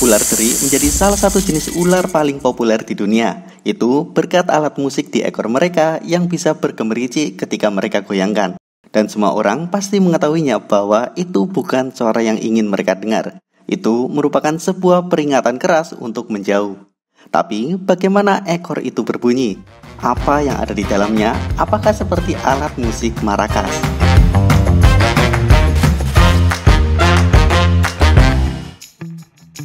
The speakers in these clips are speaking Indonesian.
Ular teri menjadi salah satu jenis ular paling populer di dunia. Itu berkat alat musik di ekor mereka yang bisa bergemericik ketika mereka goyangkan. Dan semua orang pasti mengetahuinya bahwa itu bukan suara yang ingin mereka dengar. Itu merupakan sebuah peringatan keras untuk menjauh. Tapi bagaimana ekor itu berbunyi? Apa yang ada di dalamnya? Apakah seperti alat musik maracas?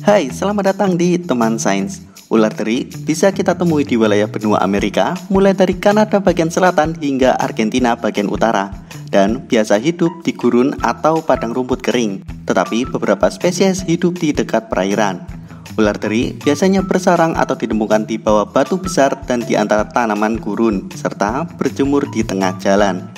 Hai, selamat datang di Teman Sains. Ular teri bisa kita temui di wilayah benua Amerika, mulai dari Kanada bagian selatan hingga Argentina bagian utara, dan biasa hidup di gurun atau padang rumput kering. Tetapi beberapa spesies hidup di dekat perairan. Ular teri biasanya bersarang atau ditemukan di bawah batu besar dan di antara tanaman gurun, serta berjemur di tengah jalan.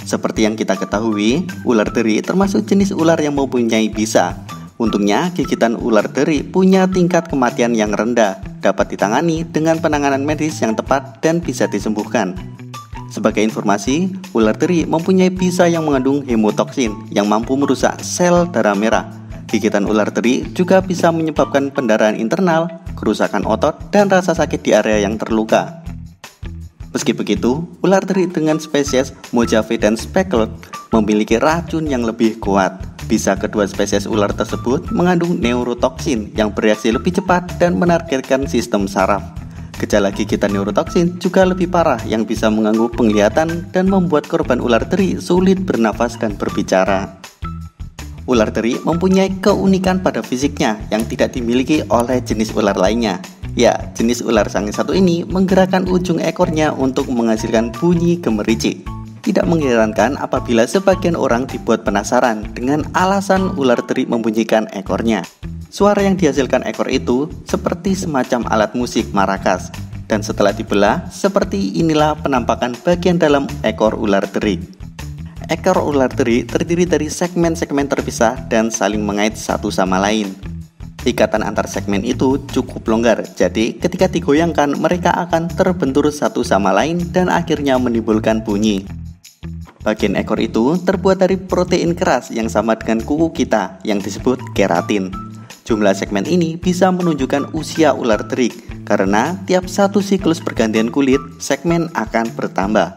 Seperti yang kita ketahui, ular teri termasuk jenis ular yang mempunyai bisa. Untungnya, gigitan ular teri punya tingkat kematian yang rendah, dapat ditangani dengan penanganan medis yang tepat dan bisa disembuhkan. Sebagai informasi, ular teri mempunyai bisa yang mengandung hemotoksin yang mampu merusak sel darah merah. Gigitan ular teri juga bisa menyebabkan pendarahan internal, kerusakan otot, dan rasa sakit di area yang terluka. Meski begitu, ular teri dengan spesies Mojave dan Speckled memiliki racun yang lebih kuat. Bisa kedua spesies ular tersebut mengandung neurotoksin yang bereaksi lebih cepat dan menargetkan sistem saraf. Gejala gigitan neurotoksin juga lebih parah yang bisa mengganggu penglihatan dan membuat korban ular teri sulit bernafas dan berbicara. Ular teri mempunyai keunikan pada fisiknya yang tidak dimiliki oleh jenis ular lainnya. Ya, jenis ular sange satu ini menggerakkan ujung ekornya untuk menghasilkan bunyi gemericik. Tidak mengherankan apabila sebagian orang dibuat penasaran dengan alasan ular teri membunyikan ekornya. Suara yang dihasilkan ekor itu seperti semacam alat musik maracas. Dan setelah dibelah, seperti inilah penampakan bagian dalam ekor ular teri. Ekor ular teri terdiri dari segmen-segmen terpisah dan saling mengait satu sama lain. Ikatan antar segmen itu cukup longgar, jadi ketika digoyangkan mereka akan terbentur satu sama lain dan akhirnya menimbulkan bunyi. Bagian ekor itu terbuat dari protein keras yang sama dengan kuku kita yang disebut keratin. Jumlah segmen ini bisa menunjukkan usia ular teri karena tiap satu siklus pergantian kulit, segmen akan bertambah.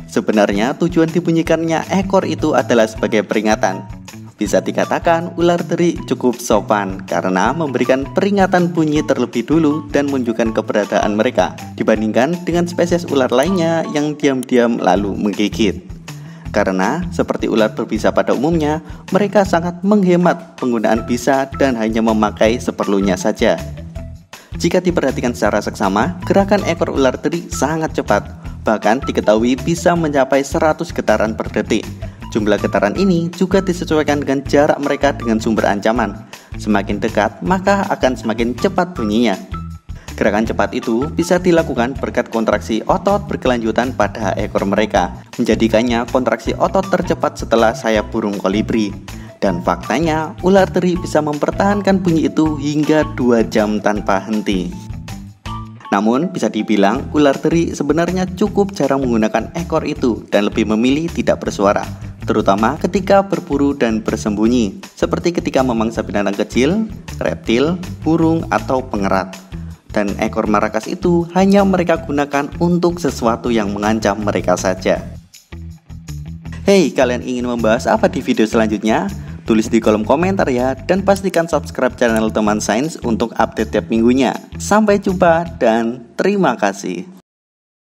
Sebenarnya tujuan dibunyikannya ekor itu adalah sebagai peringatan. Bisa dikatakan ular teri cukup sopan karena memberikan peringatan bunyi terlebih dulu dan menunjukkan keberadaan mereka dibandingkan dengan spesies ular lainnya yang diam-diam lalu menggigit. Karena seperti ular berbisa pada umumnya, mereka sangat menghemat penggunaan bisa dan hanya memakai seperlunya saja. Jika diperhatikan secara seksama, gerakan ekor ular teri sangat cepat, bahkan diketahui bisa mencapai 100 getaran per detik. Jumlah getaran ini juga disesuaikan dengan jarak mereka dengan sumber ancaman. Semakin dekat, maka akan semakin cepat bunyinya. Gerakan cepat itu bisa dilakukan berkat kontraksi otot berkelanjutan pada ekor mereka, menjadikannya kontraksi otot tercepat setelah sayap burung kolibri. Dan faktanya, ular teri bisa mempertahankan bunyi itu hingga 2 jam tanpa henti. Namun, bisa dibilang ular teri sebenarnya cukup jarang menggunakan ekor itu dan lebih memilih tidak bersuara, terutama ketika berburu dan bersembunyi, seperti ketika memangsa binatang kecil, reptil, burung, atau pengerat. Dan ekor maracas itu hanya mereka gunakan untuk sesuatu yang mengancam mereka saja. Hey, kalian ingin membahas apa di video selanjutnya? Tulis di kolom komentar ya, dan pastikan subscribe channel Teman Sains untuk update tiap minggunya. Sampai jumpa dan terima kasih.